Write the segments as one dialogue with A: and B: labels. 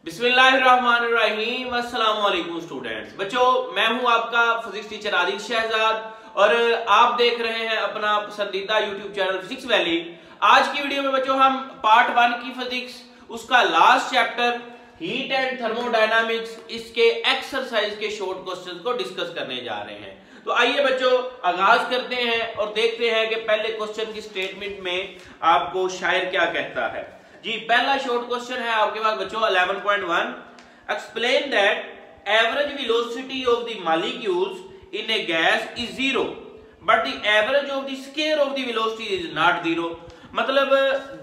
A: बिस्मिल्लाहिर्रहमानिर्रहीम। अस्सलाम वालेकुम स्टूडेंट्स। बच्चों, मैं हूं आपका फिजिक्स टीचर आदिल शहजाद और आप देख रहे हैं अपना पसंदीदा यूट्यूब चैनल फिजिक्स वैली। आज की वीडियो में बच्चों हम पार्ट 1 की फिजिक्स उसका last chapter heat and thermodynamics इसके एक्सरसाइज के शॉर्ट क्वेश्चंस को डिस्कस करने जा रहे हैं। तो आइए बच्चों आगाज करते हैं और देखते हैं कि पहले क्वेश्चन की स्टेटमेंट में आपको शायर क्या कहता है। जी, पहला शॉर्ट क्वेश्चन है आपके पास बच्चों 11.1। Explain that average velocity of the molecules in A gas is zero but the average of the square of the velocity is not zero. मतलब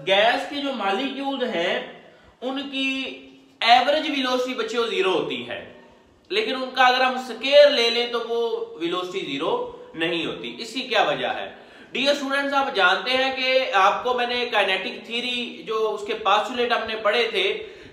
A: गैस के जो मॉलिक्यूल्स हैं उनकी एवरेज वेलोसिटी बच्चों जीरो होती है, लेकिन उनका अगर हम स्केयर ले लें तो वो वेलोसिटी जीरो नहीं होती। इसकी क्या वजह है? डियर स्टूडेंट्स, आप जानते हैं कि आपको मैंने काइनेटिक थ्योरी जो उसके पास्टुलेट हमने पढ़े थे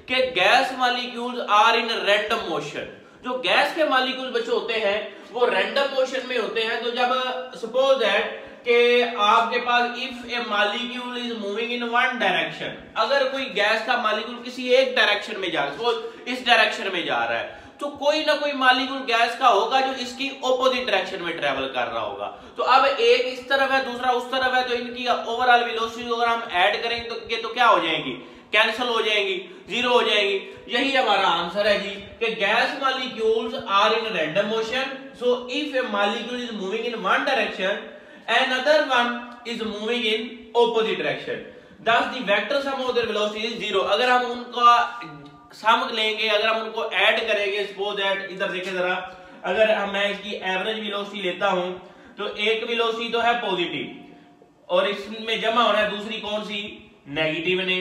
A: कि gas molecules are in random motion. जो गैस के मॉलिक्यूल बच्चे होते हैं वो रैंडम मोशन में होते हैं। तो जब सपोज दैट कि आपके पास if a molecule is moving in one direction, अगर कोई गैस का मॉलिक्यूल किसी एक डायरेक्शन में जा रहा है, सपोज इस डायरेक्शन में जा रहा है, तो कोई ना कोई मॉलिक्यूल गैस का होगा जो इसकी ऑपोजिट डायरेक्शन में ट्रेवल कर रहा होगा। तो अब एक इस तरफ है, दूसरा उस तरफ है, तो इनकी ओवरऑल वेलोसिटी अगर हम ऐड करेंगे तो क्या हो जाएंगी? कैंसिल हो जाएंगी, जीरो हो जाएंगी। यही हमारा आंसर है जी कि gas molecules are in random motion. So if a molecule is moving in one direction another one is moving in opposite direction, thus the vector sum of their velocity is zero। अगर हम उनका सम लेंगे, अगर हम उनको add करेंगे, suppose that इधर देखें जरा, अगर मैं इसकी एवरेज वेलोसिटी लेता हूं तो एक वेलोसिटी तो है पॉजिटिव और इसमें जमा होना है दूसरी कौन सी? नेगेटिव ने।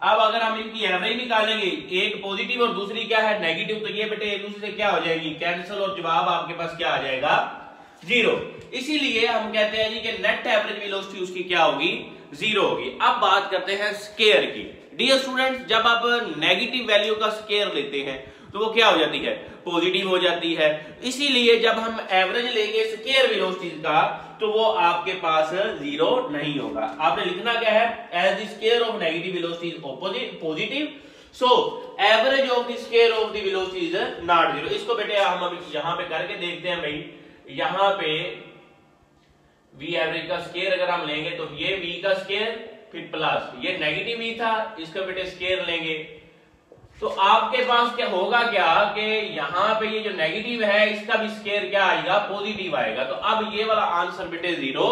A: अब अगर हम इनकी एवरेज निकालेंगे, एक पॉजिटिव और दूसरी क्या है? नेगेटिव, तो ये बेटे एक दूसरे से क्या हो जाएगी? कैंसिल, और जवाब आपके पास क्या आ जाएगा? जीरो। इसीलिए हम कहते हैं जी कि नेट एवरेज वेलोसिटी उसकी क्या होगी? जीरो होगी। अब बात करते हैं स्केयर की। डियर स्टूडेंट्स, जब आप नेगेटिव वैल्यू का स्केयर लेते हैं तो वो क्या हो जाती है? पॉजिटिव हो जाती है। इसीलिए जब हम एवरेज लेंगे स्केयर वेलोसिटी का तो वो आपके पास जीरो नहीं होगा। आपने लिखना क्या है? As the square of negative velocity is positive, so average of the square of the velocity is not zero. इसको बेटे हम अभी यहां पे करके देखते हैं। भाई यहां पे v एवरेज का स्केयर अगर हम लेंगे तो ये v का स्केयर फिर प्लस ये नेगेटिव v था, इसका बेटे स्केयर लेंगे तो आपके पास क्या होगा क्या कि यहां पे ये जो नेगेटिव है इसका भी स्केयर क्या आएगा? पॉजिटिव आएगा। तो अब ये वाला आंसर बेटे जीरो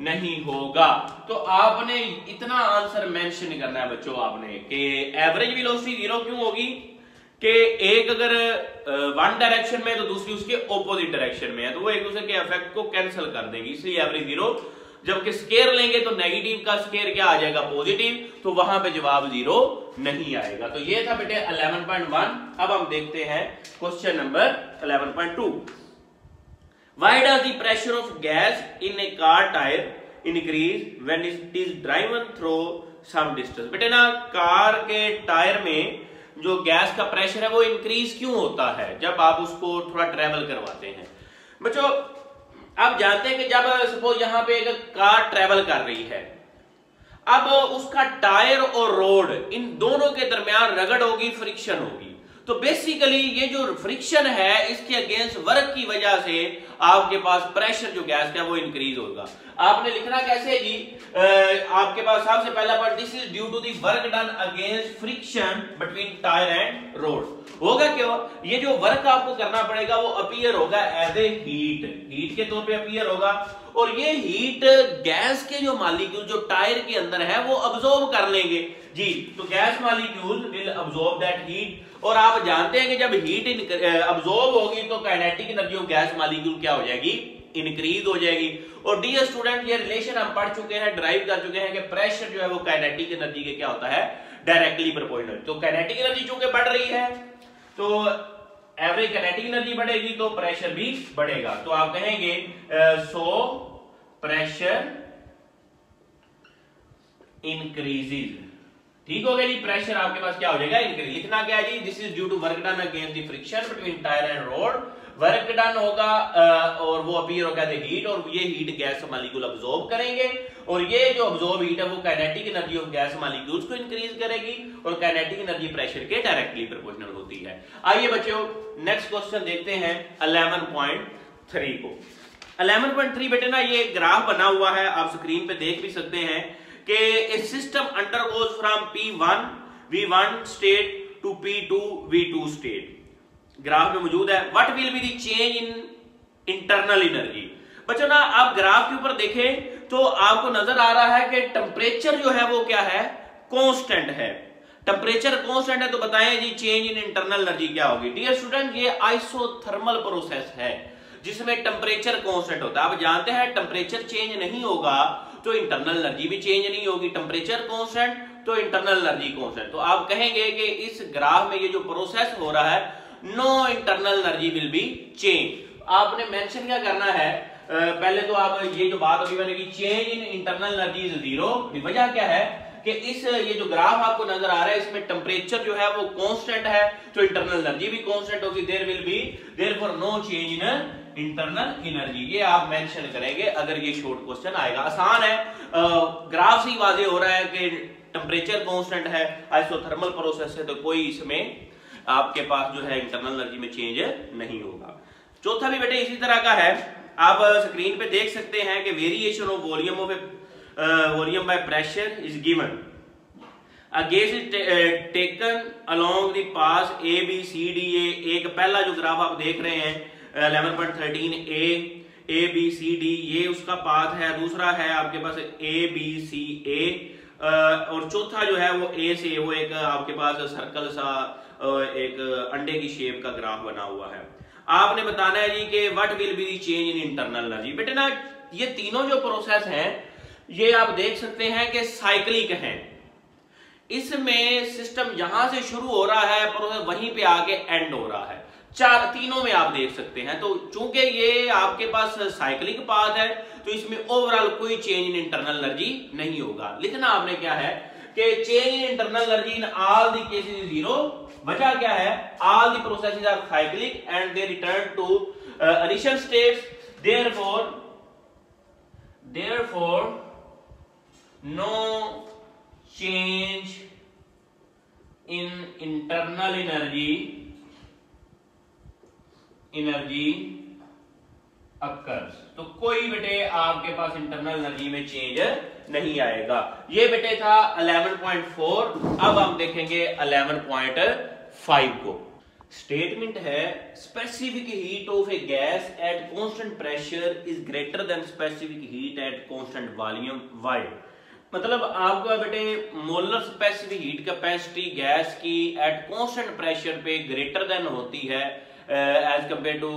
A: नहीं होगा। तो आपने इतना आंसर मेंशन करना है बच्चों आपने कि एवरेज वेलोसिटी जीरो क्यों होगी कि एक अगर वन डायरेक्शन में तो दूसरी उसके ऑपोजिट डायरेक्शन में है, तो वो एक दूसरे के इफेक्ट को कैंसिल कर देगी, इसलिए एवरेज जीरो। जबकि स्केयर लेंगे तो नेगेटिव का स्केयर क्या आ जाएगा? पॉजिटिव, तो वहां पे जवाब जीरो नहीं आएगा। तो ये था बेटे 11.1। अब हम देखते हैं question number 11.2। Why does the pressure of gas in a car tyre increase when it is driven through some distance? बेटे ना, कार के टायर में जो गैस का प्रेशर है वो इंक्रीज क्यों होता है जब आप उसको थोड़ा ट्रेवल करवाते हैं? बच्चों आप जानते हैं कि जब सपोज यहां पे एक कार ट्रेवल कर रही है, अब उसका टायर और रोड इन दोनों के दरमियान रगड़ होगी, फ्रिक्शन होगी। तो बेसिकली ये जो फ्रिक्शन है इसके अगेंस्ट वर्क की वजह से आपके पास प्रेशर जो गैस का वो इंक्रीज होगा। आपने लिखना कैसे जी? आपके पास सबसे पहला part, this is due to the work done against friction between tyre and road. होगा क्यों? ये जो वर्क आपको करना पड़ेगा वो अपीयर होगा एज ए हीट के तौर पे अपीयर होगा, और ये हीट गैस के जो मॉलिक्यूल जो टायर के अंदर है वो अब्सॉर्ब कर लेंगे जी। तो gas molecule will absorb that heat, और आप जानते हैं कि जब हीट अब्सॉर्ब होगी तो kinetic energy of gas molecule क्या हो जाएगी? इंक्रीज हो जाएगी। और डियर स्टूडेंट, ये रिलेशन हम पढ़ चुके हैं, ड्राइव कर चुके हैं कि प्रेशर जो है वो काइनेटिक एनर्जी के क्या होता है? Directly proportional. तो काइनेटिक एनर्जी चूंकि बढ़ रही है तो एवरेज काइनेटिक एनर्जी बढ़ेगी तो प्रेशर भी बढ़ेगा। तो आप कहेंगे सो प्रेशर इंक्रीजेज। ठीक हो गया जी, प्रेशर आपके पास क्या हो जाएगा? इंक्रीज। लिखना क्या है जी? This is due to work done against the friction between tyre and road. Work done होगा और वो अपीयर होगा द हीट, और ये हीट गैस मॉलिक्यूल अब्सॉर्ब करेंगे और ये जो अब्जॉर्ब हीट है वो kinetic energy of gas molecules को इंक्रीज करेगी और काइनेटिक एनर्जी प्रेशर के डायरेक्टली प्रोपोर्शनल होती है। आइए बच्चों नेक्स्ट क्वेश्चन देखते हैं 11.3 को। 11.3 बेटे ना ये ग्राफ बना हुआ है, आप स्क्रीन पे देख भी सकते हैं कि a system undergoes from P1 V1 state to P2 V2 state. Graph में मौजूद है what will be the change in internal energy. बच्चों ना आप ग्राफ के ऊपर देखें तो आपको नजर आ रहा है कि टेम्परेचर जो है वो क्या है, कांस्टेंट है। टेम्परेचर कांस्टेंट है तो बताएं जी चेंज इन इंटरनल एनर्जी क्या होगी। डियर स्टूडेंट ये आइसोथर्मल प्रोसेस है जिसमें टेम्परेचर कांस्टेंट होता है। आप जानते हैं टेम्परेचर चेंज नहीं होगा तो इंटरनल एनर्जी भी चेंज नहीं होगी। टेम्परेचर कांस्टेंट तो इंटरनल एनर्जी कांस्टेंट। तो आप कहेंगे कि इस ग्राफ में ये जो प्रोसेस हो रहा है no internal energy will be change. आपने मेंशन क्या करना है, पहले तो आप ये जो बात अभी मैंने की change in internal energy is zero. वजह क्या है कि इस ये जो ग्राफ आपको नजर आ रहा है इसमें टेम्परेचर जो है वो कांस्टेंट है तो इंटरनल एनर्जी भी कांस्टेंट होगी। There will be therefore no change in internal energy. ये आप मेंशन करेंगे अगर ये शॉर्ट क्वेश्चन आएगा। आसान है, ग्राफ से ही वाजे हो रहा है कि टेम्परेचर कांस्टेंट है, आइसोथर्मल प्रोसेस है तो कोई इसमें आपके पास जो है इंटरनल एनर्जी में चेंज नहीं होगा। चौथा भी बेटे इसी तरह का है, आप स्क्रीन पे देख सकते हैं कि variation of volume by pressure is given. A gas is taken along the path A B C D A. एक पहला जो ग्राफ आप देख रहे हैं 11.13 ए बी सी डी ये उसका पाथ है। दूसरा है आपके पास ए बी सी ए और चौथा जो है वो ए से वो एक आपके पास सर्कल सा एक अंडे की शेप का ग्राफ बना हुआ है। आपने बताना है जी कि what will be the change in internal energy. बेटे ना ये तीनों जो प्रोसेस हैं ये आप देख सकते हैं कि साइक्लिक हैं। इसमें सिस्टम यहां से शुरू हो रहा है प्रोसेस वहीं पे आके एंड हो रहा है। तीनों में आप देख सकते हैं। तो चूंकि ये आपके पास साइक्लिक पाथ है तो इसमें ओवरऑल कोई चेंज इन इंटरनल एनर्जी नहीं होगा। लिखना आपने क्या है कि change in internal energy in all the cases is zero. वजह क्या है, all the processes are cyclic and they return to initial states. Therefore no change in internal energy occurs. तो कोई बेटे आपके पास इंटरनल एनर्जी में चेंज नहीं आएगा। ये बेटे था 11.4। अब हम देखेंगे 11.5 को। स्टेटमेंट है specific heat of a gas at constant pressure is greater than specific heat at constant volume. Why? मतलब आपका बेटे molar specific heat capacity gas की एट कांस्टेंट प्रेशर पे ग्रेटर देन होती है as compare to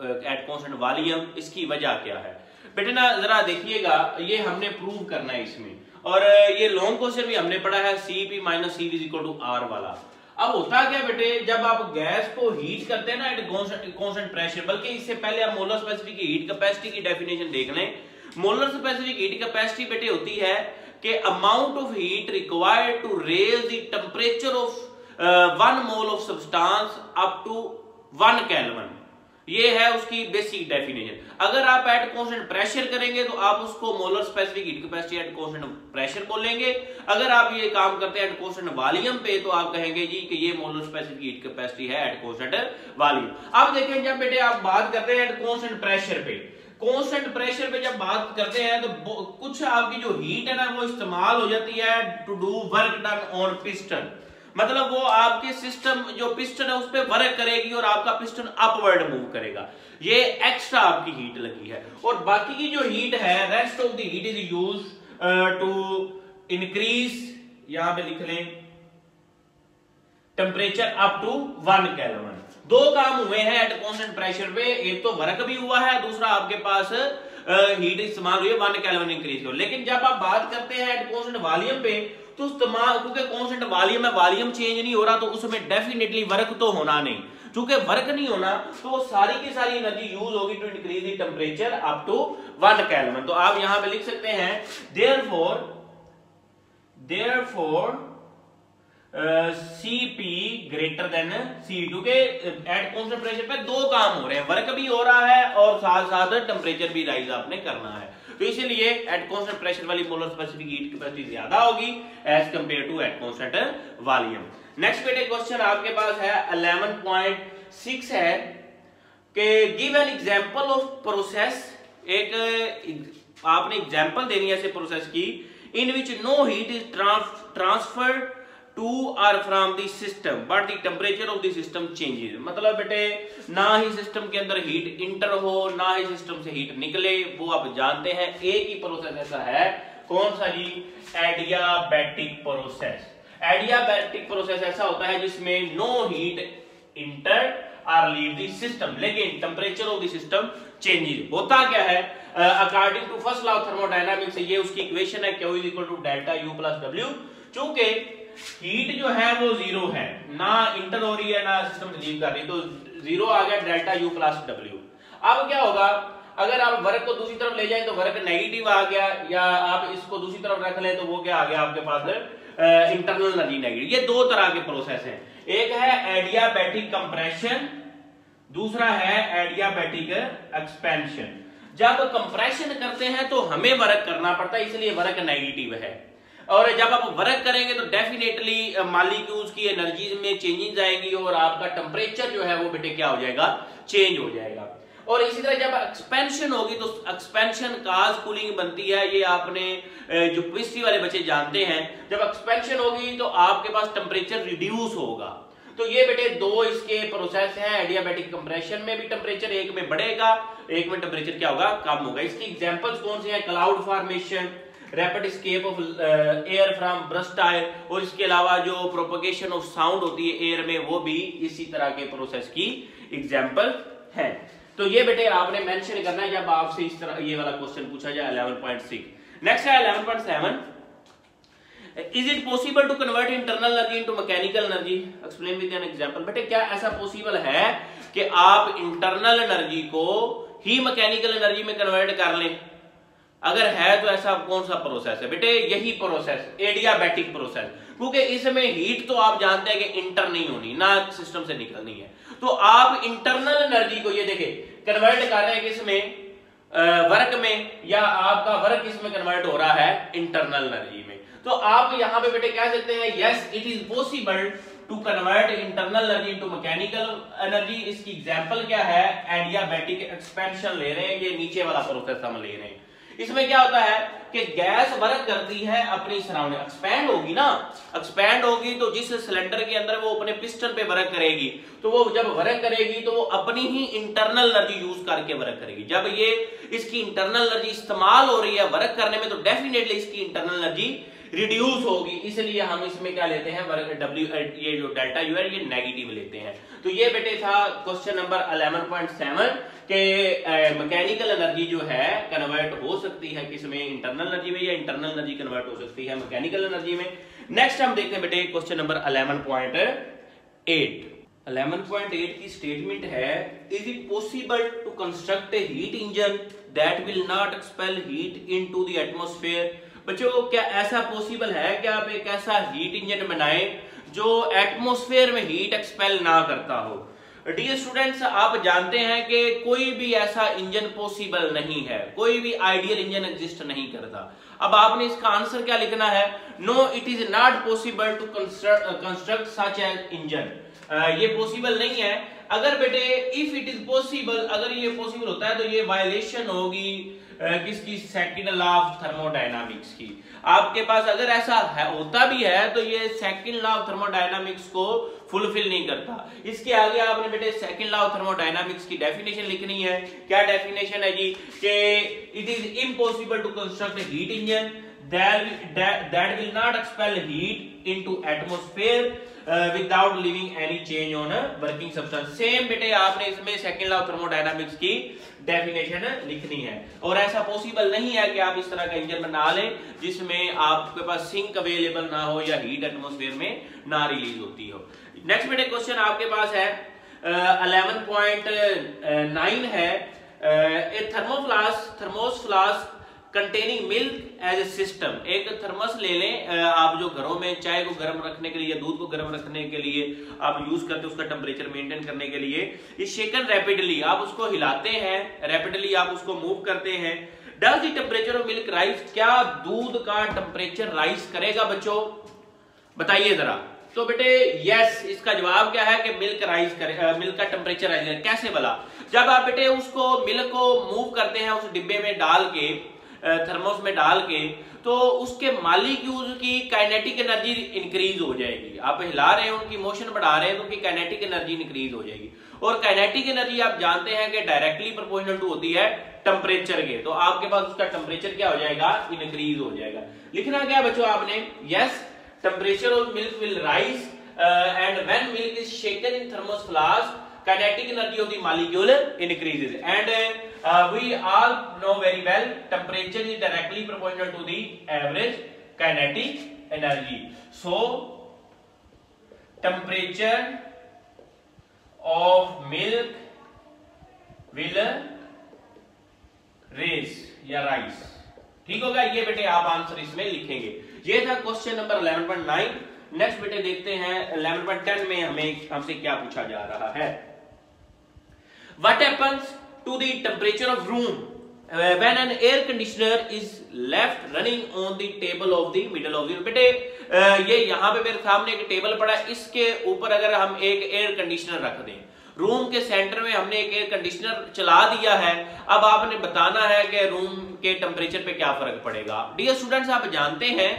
A: at constant volume. इसकी वजह क्या है बेटे ना जरा देखिएगा, ये हमने प्रूव करना है इसमें। और ये लॉन्ग क्वेश्चन भी हमने पढ़ा है Cp - Cv = R वाला। अब होता क्या बेटे, जब आप गैस को हीट करते हैं ना एट कांस्टेंट प्रेशर, बल्कि इससे पहले आप मोलर स्पेसिफिक हीट कैपेसिटी की डेफिनेशन देख लें। मोलर स्पेसिफिक हीट कैपेसिटी बेटे होती है कि amount of heat required to raise the temperature of 1 mole of substance up to 1 kelvin. ये है उसकी बेसिक डेफिनेशन। अगर आप एट कांस्टेंट प्रेशर करेंगे तो आप उसको molar specific heat capacity eight constant pressure बोलेंगे। अगर आप ये काम करते हैं एट कांस्टेंट वॉल्यूम पे तो आप कहेंगे जी कि ये मोलर स्पेसिफिक हीट कैपेसिटी है एट कांस्टेंट वॉल्यूम। अब देखें जब बेटे आप बात करते हैं एट कांस्टेंट प्रेशर पे, कांस्टेंट प्रेशर पे जब बात करते हैं तो कुछ आपकी जो हीट है ना वो इस्तेमाल हो जाती है to do work done on piston. मतलब वो आपके सिस्टम जो पिस्टन है उस पर वर्क करेगी और आपका पिस्टन अपवर्ड मूव करेगा। ये एक्स्ट्रा आपकी हीट लगी है। और बाकी की जो हीट है rest of the heat is used to increase, यहां पे लिख लें, टेम्परेचर अप टू 1 केल्विन। दो काम हुए हैं एट कांस्टेंट प्रेशर पे, एक तो वर्क भी हुआ है, दूसरा आपके पास हीट इस्तेमाल हुई है 1 केल्विन इंक्रीज हो। लेकिन जब आप बात करते हैं एट कांस्टेंट वॉल्यूम पे तो इस्तेमाल, क्योंकि कांस्टेंट वॉल्यूम में वॉल्यूम चेंज नहीं हो रहा तो उसमें डेफिनेटली वर्क तो होना नहीं। चूंकि वर्क नहीं होना तो सारी की सारी एनर्जी यूज होगी to increase the temperature up to 1 kelvin. तो आप यहां पे लिख सकते हैं therefore Cp greater than C2 के एट कांस्टेंट प्रेशर पे दो काम हो रहे हैं, वर्क भी हो रहा है और साथ साथ टेम्परेचर भी राइज आपने करना है। तो इसीलिए एट कांस्टेंट प्रेशर वाली मोलर स्पेसिफिक हीट कैपेसिटी ज्यादा होगी as compare to at constant volume. Next बेटे क्वेश्चन आपके पास है 11.6 है कि give an example of process, एक आपने एग्जांपल देनी है ऐसे प्रोसेस की in which no heat is transferred to और from the system but the temperature of the system changes. मतलब बेटे ना ही सिस्टम के अंदर हीट इंटर हो ना ही सिस्टम से हीट निकले, वो आप जानते हैं। एक ही प्रोसेस ऐसा है, कौन सा जी? Adiabatic process. एडियाबैटिक प्रोसेस ऐसा होता है जिसमें नो हीट इंटर और लीव द सिस्टम, लेकिन temperature of the system changes. होता क्या है? According to first law of thermodynamics, ये उसकी इक्वेशन है Q is equal to delta U plus W। चूंकि हीट जो है वो जीरो है, ना इंटर हो रही है ना सिस्टम लीव कर रही है, तो जीरो आ गया डेल्टा U प्लस W। अब क्या होगा? अगर आप वर्क को दूसरी तरफ ले जाएं तो वर्क नेगेटिव आ गया, या आप इसको दूसरी तरफ रख लें तो वो क्या आ गया आपके पास? Internal energy negative. ये दो तरह के प्रोसेस हैं, एक है एडियाबैटिक कंप्रेशन, दूसरा है एडियाबैटिक एक्सपेंशन। जब कंप्रेशन करते हैं तो हमें वर्क करना पड़ता है, इसलिए वर्क नेगेटिव है। और जब आप वर्क करेंगे तो डेफिनेटली मॉलिक्यूल्स की एनर्जीज में चेंजेस आएंगी और आपका टेम्परेचर जो है वो बेटे क्या हो जाएगा? चेंज हो जाएगा। और इसी तरह जब एक्सपेंशन होगी तो एक्सपेंशन काज कूलिंग बनती है, ये आपने जो केमिस्ट्री वाले बच्चे जानते हैं। जब एक्सपेंशन होगी तो आपके पास टेम्परेचर रिड्यूस होगा। तो ये बेटे दो इसके प्रोसेस हैं। एडियाबैटिक कंप्रेशन में भी टेम्परेचर एक में बढ़ेगा, एक में टेम्परेचर क्या होगा? कम होगा। इसकी एग्जांपल्स कौन से हैं? Cloud formation, rapid escape of air from burst tyre, और इसके अलावा जो प्रोपगेशन ऑफ साउंड होती है एयर में, वो भी इसी तरह के प्रोसेस की एग्जांपल है। तो ये बेटे आपने मेंशन करना है जब आपसे इस तरह ये वाला क्वेश्चन पूछा जाए 11.6। नेक्स्ट है 11.7, is it possible to convert internal energy into mechanical energy? Explain with an example. बेटे क्या ऐसा पॉसिबल है कि आप इंटरनल एनर्जी को ही मैकेनिकल एनर्जी में कन्वर्ट कर लें? अगर है तो ऐसा कौन सा प्रोसेस है? बेटे यही प्रोसेस, एडियाबैटिक प्रोसेस। क्योंकि इसमें हीट तो आप जानते हैं कि इंटर नहीं होनी, ना सिस्टम से निकलनी है। तो आप इंटरनल एनर्जी को ये देखें कन्वर्ट कर रहे हैं किसमें? वर्क में, या आपका वर्क किसमें कन्वर्ट हो रहा है? इंटरनल एनर्जी में। तो आप यहां पे बेटे कह सकते हैं yes it is possible to convert internal energy into mechanical energy. इसकी एग्जांपल क्या है? एडियाबैटिक एक्सपेंशन ले रहे हैं, ये नीचे वाला प्रोसेस हम ले रहे हैं। इसमें क्या होता है कि गैस वर्क करती है अपनी सराउंडिंग, एक्सपैंड होगी ना, एक्सपैंड होगी तो जिस सिलेंडर के अंदर वो अपने पिस्टन पे वर्क करेगी, तो वो जब वर्क करेगी तो वो अपनी ही इंटरनल एनर्जी यूज करके वर्क करेगी। जब ये इसकी इंटरनल एनर्जी इस्तेमाल हो रही है वर्क करने में, तो डेफिनेटली इसकी इंटरनल एनर्जी रिड्यूस होगी। इसलिए हम इसमें क्या लेते हैं? वर्क W, ये जो डेल्टा U है ये नेगेटिव लेते हैं। तो ये बेटे था क्वेश्चन नंबर 11.7 के मैकेनिकल एनर्जी जो है कन्वर्ट हो सकती है किसमें? इंटरनल एनर्जी में, या इंटरनल एनर्जी कन्वर्ट हो सकती है मैकेनिकल एनर्जी में। नेक्स्ट हम देखते हैं बेटे क्वेश्चन नंबर 11.8। 11.8 की स्टेटमेंट है, is it possible to construct a heat engine that will not expel heat into the atmosphere? बच्चों क्या ऐसा पॉसिबल है कि आप एक ऐसा हीट इंजन बनाएं जो एटमॉस्फेयर में हीट एक्सपेल ना करता हो? डियर स्टूडेंट्स, आप जानते हैं कि कोई भी ऐसा इंजन पॉसिबल नहीं है, कोई भी आइडियल इंजन एग्जिस्ट नहीं करता। अब आपने इसका आंसर क्या लिखना है? No it is not possible to construct such an engine. ये पॉसिबल नहीं है। अगर बेटे इफ इट इज पॉसिबल, अगर ये पॉसिबल होता है तो ये वायलेशन होगी किसकी? सेकंड लॉ ऑफ थर्मोडायनामिक्स की। आपके पास अगर ऐसा होता भी है तो ये सेकंड लॉ ऑफ थर्मोडायनामिक्स को फुलफिल नहीं करता। इसके आगे आपने बेटे सेकंड लॉ ऑफ थर्मोडायनामिक्स की डेफिनेशन लिखनी है। क्या डेफिनेशन है जी? कि it is impossible to construct a heat engine that will not expel heat into atmosphere without leaving any change on a working substance। Same बेटे आपने इसमें सेकंड लॉ ऑफ थर्मोडायनामिक्स की डेफिनेशन लिखनी है। और ऐसा पॉसिबल नहीं है कि आप इस तरह का इंजन बना लें जिसमें आपके पास सिंक अवेलेबल ना हो या हीट एटमॉस्फेयर में ना रिलीज होती हो। नेक्स्ट बेटे क्वेश्चन आपके पास है 11.9 है, thermos flask containing milk as a system. एक थर्मस ले लें, आप जो घरों में चाय को गर्म रखने के लिए, दूध को गर्म रखने के लिए आप यूज करते हैं, उसका टेम्परेचर मेंटेन करने के लिए। इस शेकन रैपिडली, आप उसको हिलाते हैं, रैपिडली आप उसको मूव करते हैं। Does the temperature of milk rise, क्या दूध का टेम्परेचर राइज करेगा बच्चों, बताइए जरा। तो बेटे यस, इसका जवाब क्या है कि मिल्क राइज करे, मिल्क का टेम्परेचर राइज करे। कैसे भला, जब आप बेटे उसको मिल्क को मूव करते हैं उस डिब्बे में डाल के, थर्मोस में डाल के, तो उसके मालिक्यूल्स की काइनेटिक एनर्जी इंक्रीज हो जाएगी। आप हिला रहे हैं, उनकी मोशन बढ़ा रहे हैं, तो उनकी काइनेटिक एनर्जी इंक्रीज हो जाएगी। और काइनेटिक एनर्जी आप जानते हैं कि डायरेक्टली प्रोपोर्शनल टू होती है टेम्परेचर के, तो आपके पास उसका टेम्परेचर क्या हो जाएगा, इंक्रीज हो जाएगा। लिखना क्या बच्चों आपने, yes temperature of milk will rise and when milk is shaken in thermos flask kinetic energy of the molecule increases, and we all know very well temperature is directly proportional to the average kinetic energy. So temperature of milk will raise या rise, ठीक होगा। ये बेटे आप answer इसमें लिखेंगे। ये था क्वेश्चन नंबर 11.9। नेक्स्ट बेटे देखते हैं 11.10 में हमसे क्या पूछा जा रहा है। What happens to the temperature of room when an air conditioner is left running on the table of the middle of the room? बेटे ये यहाँ पे मेरे सामने एक टेबल पड़ा है, इसके ऊपर अगर हम एक एयर कंडीशनर रख दें, रूम के सेंटर में हमने एक एयर कंडीशनर चला दिया है, अब आपने बताना है कि रूम के टेम्परेचर पे क्या फर्क पड़ेगा। डियर स्टूडेंट्स, आप जानते हैं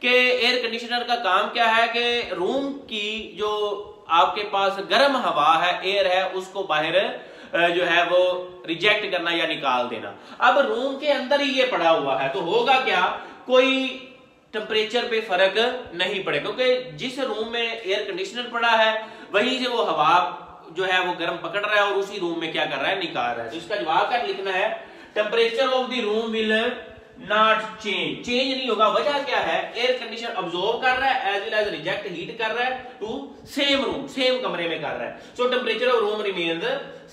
A: कि एयर कंडीशनर का काम क्या है कि रूम की जो आपके पास गर्म हवा है, एयर है, उसको बाहर जो है वो रिजेक्ट करना या निकाल देना। अब रूम के अंदर ही ये पड़ा हुआ है, तो होगा क्या, कोई टेम्परेचर पे फर्क नहीं पड़ेगा, क्योंकि जिस रूम में एयर कंडीशनर पड़ा है वहीं से वो हवा जो है वो गर्म पकड़ रहा है और उसी रूम में क्या कर रहा है, निकाल रहा है। तो इसका जवाब क्या लिखना है, temperature of the room will not change, change नहीं होगा। वजह क्या है, एयर कंडीशनर अब्सॉर्ब कर रहा है as well as reject heat कर रहा है टू सेम रूम, सेम कमरे में कर रहा है। सो temperature of room remains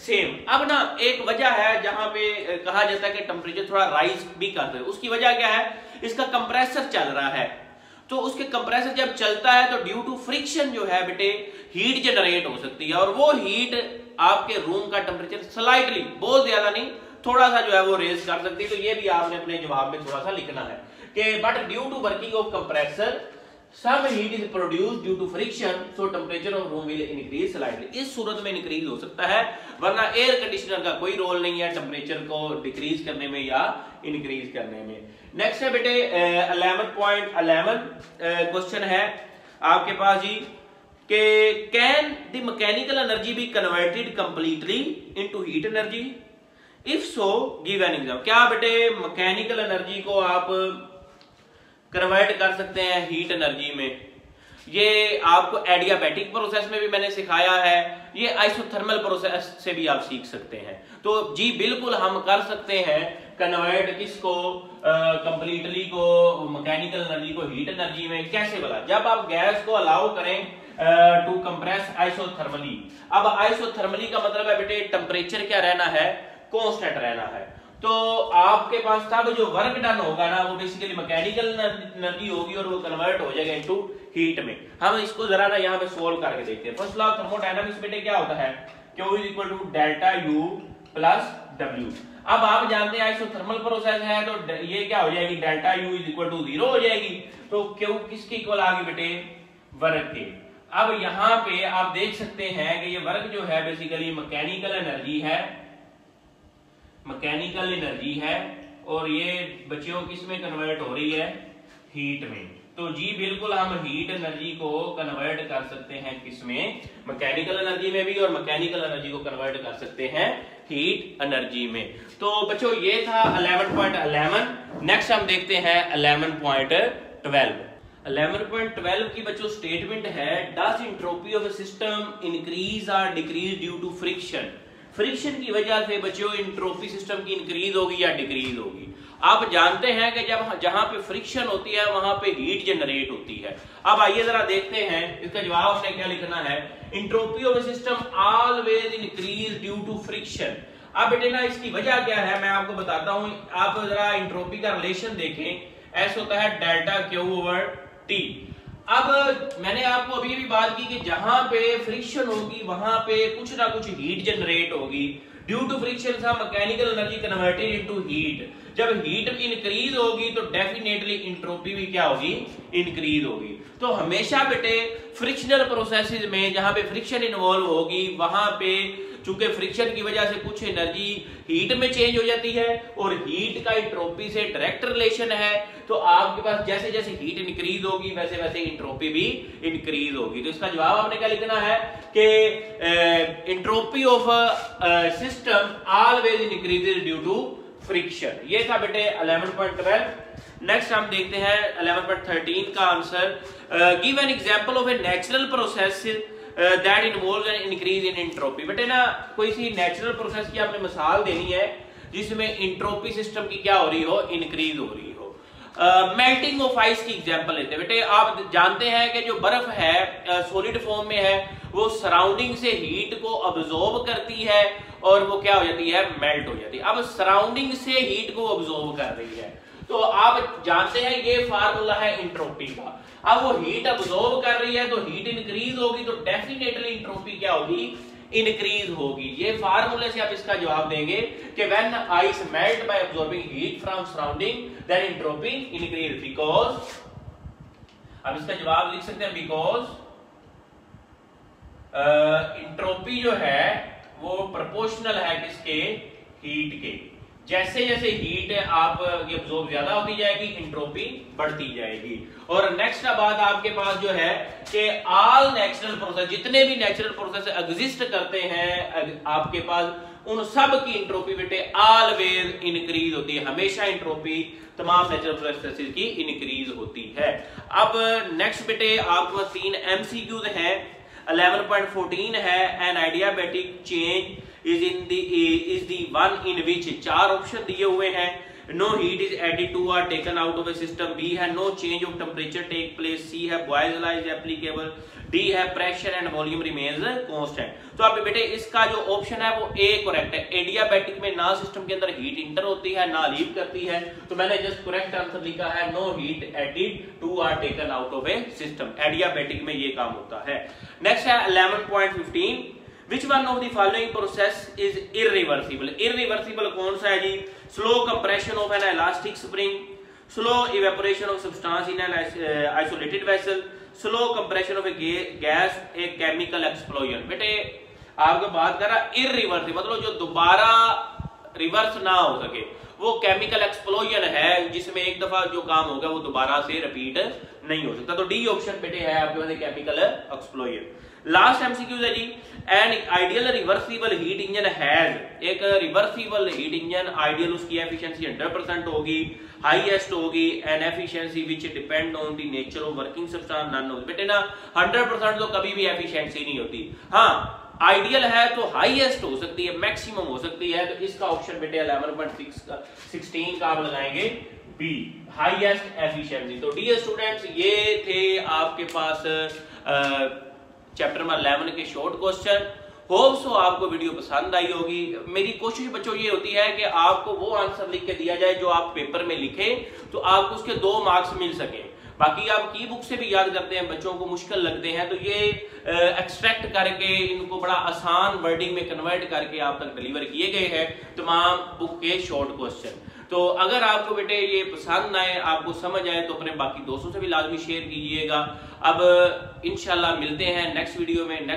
A: same. अब ना एक वजह है जहां पे कहा जाता है कि टेम्परेचर थोड़ा राइज भी कर दे, उसकी वजह क्या है, इसका कंप्रेसर चल रहा है, तो उसके कंप्रेसर जब चलता है तो ड्यू टू फ्रिक्शन जो है बेटे हीट जनरेट हो सकती है, और वो हीट आपके रूम का टेम्परेचर स्लाइटली, बहुत ज्यादा नहीं, थोड़ा सा जो है वो रेज कर सकती है। तो ये भी आपने अपने जवाब में थोड़ा सा लिखना है कि but due to working of compressor some heat is produced due to friction, so temperature of room will increase slightly. इस सूरत में इंक्रीज हो सकता है, वरना एयर कंडीशनर का कोई रोल नहीं है टेम्परेचर को डिक्रीज करने में या इंक्रीज करने में। नेक्स्ट है बेटे 11.11 क्वेश्चन है आपके पास जी कि can the mechanical energy be converted completely into heat energy, if so give an example. क्या बेटे मैकेनिकल एनर्जी को आप कन्वर्ट कर सकते हैं हीट एनर्जी में? ये आपको एडियाबैटिक प्रोसेस में भी मैंने सिखाया है, ये आइसोथर्मल प्रोसेस से भी आप सीख सकते हैं। तो जी बिल्कुल हम कर सकते हैं कन्वर्ट किसको, कंप्लीटली को, मैकेनिकल एनर्जी को हीट एनर्जी में। कैसे बोला, जब आप गैस को अलाउ करें टू कंप्रेस आइसोथर्मली। अब आइसोथर्मली का मतलब है बेटे टेम्परेचर क्या रहना है, कांस्टेंट रहना है। तो आपके पास तब जो वर्क डन होगा ना वो बेसिकली मैकेनिकल एनर्जी होगी और वो कन्वर्ट हो जाएगा इनटू हीट में। हम इसको जरा ना यहाँ पे सोल्व करके देखते हैं। फर्स्ट लॉ ऑफ थर्मोडायनामिक्स बेटे क्या होता है, Q is equal to delta U plus W। अब आप जानते हैं आइसोथर्मल प्रोसेस है तो ये क्या हो जाएगी, delta U is equal to 0 हो जाएगी। तो Q किसके इक्वल आ गई बेटे, वर्क के। अब यहाँ पे आप देख सकते हैं कि ये वर्क जो है बेसिकली मैकेनिकल एनर्जी है, मैकेनिकल एनर्जी है, और ये बच्चों किस में कन्वर्ट हो रही है, हीट में। तो जी बिल्कुल हम हीट एनर्जी को कन्वर्ट कर सकते हैं किसमें, मैकेनिकल एनर्जी में भी, और मैकेनिकल एनर्जी को कन्वर्ट कर सकते हैं हीट एनर्जी में। तो बच्चों ये था 11.11। नेक्स्ट हम देखते हैं 11.12। 11.12 की बच्चों स्टेटमेंट है, does entropy of a system increase और decrease due to friction. Friction की वजह से बच्चों एंट्रोपी सिस्टम की इंक्रीज होगी या डिक्रीज होगी। आप जानते हैं कि जब जहां पे फ्रिक्शन होती है वहां पे हीट जनरेट होती है। अब आइए जरा देखते हैं इसका जवाब हमने क्या लिखना है, entropy of a system always increase due to friction. अब बेटे ना इसकी वजह क्या है मैं आपको बताता हूं। आप जरा एंट्रोपी का रिलेशन देखें, ऐसा होता है डेल्टा Q ओवर T। अब मैंने आपको अभी भी बात की कि जहां पे फ्रिक्शन होगी वहां पे कुछ ना कुछ हीट जनरेट होगी। Due to friction mechanical energy converted into heat. जब हीट इंक्रीज होगी तो डेफिनेटली इंट्रोपी भी क्या होगी, इंक्रीज होगी। तो हमेशा बेटे फ्रिक्शनल प्रोसेसेस में जहां पे फ्रिक्शन इन्वॉल्व होगी वहां पे चूंकि फ्रिक्शन की वजह से कुछ एनर्जी हीट में चेंज हो जाती है और हीट का इंट्रोपी से डायरेक्ट रिलेशन है। तो आपके पास जैसे जैसे हीट इंक्रीज होगी वैसे वैसे इंट्रोपी भी इंक्रीज होगी। तो इसका जवाब आपने क्या लिखना है कि entropy of system always increases due to friction. ये था बेटे 11.12। नेक्स्ट हम देखते हैं 11.13 का answer. Give an example of a natural process that involves an increase in entropy. बेटे ना कोई सी नेचुरल प्रोसेस की आपने मिसाल देनी है जिसमें एंट्रोपी सिस्टम की क्या हो रही हो, इंक्रीज हो रही हो। मेल्टिंग ऑफ आइस की एग्जांपल लेते हैं। बेटे आप जानते हैं कि जो बर्फ है सॉलिड फॉर्म में है वो सराउंडिंग से हीट को अब्सॉर्ब करती है और वो क्या हो जाती है, मेल्ट हो जाती है। अब सराउंडिंग से हीट को अब्सॉर्ब कर रही है तो आप जानते हैं ये फार्मूला है एंट्रोपी का। अब वो हीट अब्सॉर्ब कर रही है तो हीट इंक्रीज होगी तो डेफिनेटली एंट्रोपी क्या होगी, इंक्रीज होगी। ये फार्मूले से आप इसका जवाब देंगे कि when ice melt by absorbing heat from surrounding then entropy increase because. अब इसका जवाब लिख सकते हैं बिकॉज एंट्रोपी जो है वो प्रोपोर्शनल है किसके, हीट के। जैसे जैसे हीट आप अब्सॉर्ब ज्यादा होती जाएगी एंट्रोपी बढ़ती जाएगी। और नेक्स्ट बात आपके पास जो है कि ऑल नेचुरल प्रोसेस, जितने भी नेचुरल प्रोसेस एग्जिस्ट करते हैं आपके पास, उन सब की एंट्रोपी बेटे ऑलवेज इंक्रीज होती है। हमेशा एंट्रोपी तमाम नेचुरल प्रोसेसेस की इंक्रीज होती है। अब नेक्स्ट बेटे आपके पास 3 एमसीक्यूज हैं। 11.14 है an adiabatic change is the one in which 4 option दिए हुए हैं। No heat is added to और taken out of a system. B है no change of temperature take place. C है Boyle's law is applicable. D है pressure and volume remains constant. तो आप बेटे इसका जो ऑप्शन है वो ए करेक्ट है। एडियाबैटिक में ना सिस्टम के अंदर हीट इंटर होती है ना लीव करती है, तो मैंने जस्ट करेक्ट आंसर लिखा है no heat added to or taken out of a system. Adiabatic में ये काम होता है। नेक्स्ट है 11.15 Which one of the following process is irreversible? Irreversible कौन सा है जी? Slow compression of an elastic spring, slow evaporation of substance in an isolated vessel, slow compression of a gas, a chemical explosion। बेटे आपको बात कर रहा irreversible मतलब जो दोबारा रिवर्स ना हो सके, वो केमिकल एक्सप्लोजन है जिसमें एक दफा जो काम होगा वो दोबारा से रिपीट नहीं हो सकता। तो डी ऑप्शन बेटे है आपके पास केमिकल एक्सप्लोजन। लास्ट एमसीक्यू है जी an ideal reversible heat engine has. एक रिवर्सिबल हीट इंजन आइडियल उसकी एफिशिएंसी 100% होगी, हाईएस्ट होगी and efficiency which depend on the nature of working substance none of. बेटे ना 100% तो कभी भी एफिशिएंसी नहीं होती। हाँ आइडियल है तो हाईएस्ट हो सकती है, मैक्सिमम हो सकती है। तो इसका ऑप्शन बेटे 11.16 का आप लगाएंगे बी, हाईएस्ट एफिशिएंसी। तो डियर स्टूडेंट्स ये थे आपके पास चैप्टर नंबर 11 के शॉर्ट क्वेश्चन। होप सो आपको वीडियो पसंद आई होगी। मेरी कोशिश बच्चों ये होती है कि आपको वो आंसर लिख के दिया जाए जो आप पेपर में लिखे तो आपको उसके 2 मार्क्स मिल सके। बाकी आप की बुक से भी याद करते हैं, बच्चों को मुश्किल लगते हैं तो ये एक्सट्रैक्ट करके इनको बड़ा आसान वर्डिंग में कन्वर्ट करके आप तक डिलीवर किए गए हैं तमाम बुक के शॉर्ट क्वेश्चन। तो अगर आपको बेटे ये पसंद आए, आपको समझ आए तो अपने बाकी दोस्तों से भी लाजमी शेयर कीजिएगा। अब इंशाल्लाह मिलते हैं नेक्स्ट वीडियो में। नेक्स्ट